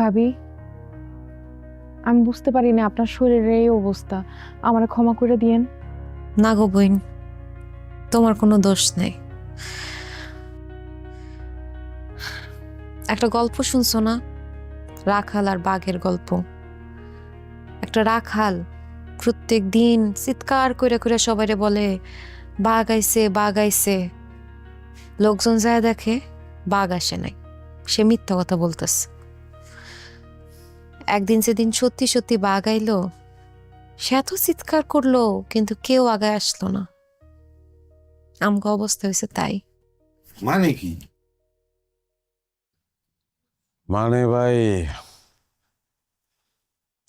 ভাবি, আমি বুঝতে পারি না আপনার শরীরের এই অবস্থা, আমার ক্ষমা করে দিয়েন। না গো বইন, তোমার কোনো দোষ নেই। একটা গল্প শুনছো না, রাখাল আর বাঘের গল্প? একটা রাখাল প্রত্যেক দিন চিৎকার করে করে সবাইরে বলে বাঘ আইছে বাঘ আইছে। লোকজন যায় দেখে বাঘ আসে নাই, সে মিথ্যা কথা বলতেছে। একদিন যেদিন সত্যি সত্যি বাঘ আইলো, সে এত চিৎকার করলো কিন্তু কেউ আগায় আসলো না। আমগো অবস্থা হয়েছে তাই। মানে কি? মানে ভাই,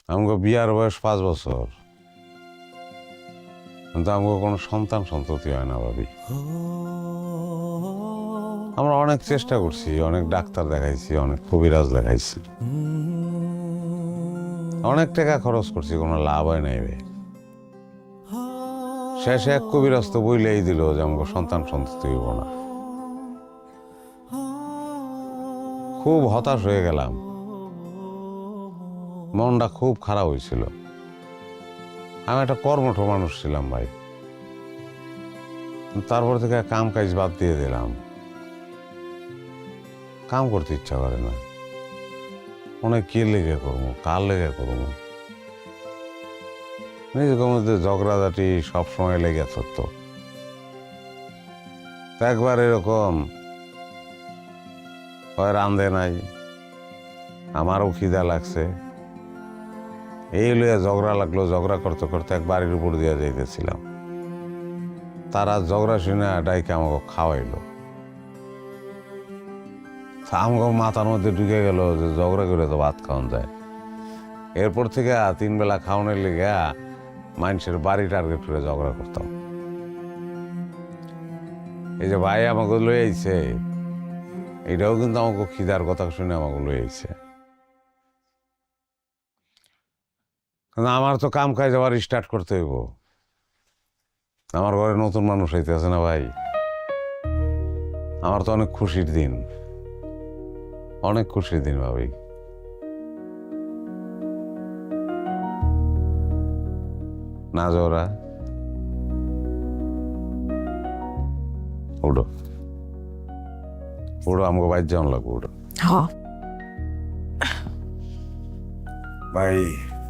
আমাকে বিয়ার বয়স 5 বছর, কিন্তু আমাকে কোনো সন্তান সন্ততি হয় না ভাবি। আমরা অনেক চেষ্টা করছি, অনেক ডাক্তার দেখাইছি, অনেক কবিরাজ দেখাইছি, অনেক টাকা খরচ করছি, কোনো লাভ হয় নাই ভাই। শেষে এক কবিরাজ তো বইলেই দিল যে আমাকে সন্তান সন্ততি হইব না। খুব হতাশ হয়ে গেলাম, মনটা খুব খারাপ হয়েছিল। আমি একটা কর্মঠ মানুষ ছিলাম ভাই, তারপর থেকে কাম কাজ বাদ দিয়ে দিলাম। কাম করতে ইচ্ছা করে না, অনেক কে লেগে করবো, কার লেগে করবো। নিজেকে মধ্যে ঝগড়াঝাটি সবসময় লেগে থাকতো। একবার এরকম হয়, রান্ধে নাই, আমারও খিদা লাগছে, এই লইয়া ঝগড়া লাগলো। ঝগড়া করতে করতে এক বাড়ির উপর দিয়ে যাইতেছিলাম, তারা ঝগড়া শুনে ডাইকে আমাকে খাওয়াইলো। আমাকে মাথার মধ্যে ঢুকে গেল যে ঝগড়া করে তো ভাত খাওয়ান যায়। এরপর থেকে 3 বেলা খাওয়ানোর লেগে মানুষের বাড়ি টার্গেট করে ঝগড়া করতাম। এই যে ভাই আমাকে লই আইছে, এটাও কিন্তু আমাকে খিদার কথা শুনে আমাকে লই আইছে। আমার তো কাম কাজ আবার স্টার্ট করতে হইব। আমার ঘরে নতুন মানুষ হইতেছে না ভাই। আমার তো অনেক খুশির দিন, অনেক খুশির দিন ভাবি। না জোরা উঠো উঠো, আমাকে বাইর যাওয়ান লাগবো। উঠো হ্যাঁ ভাই,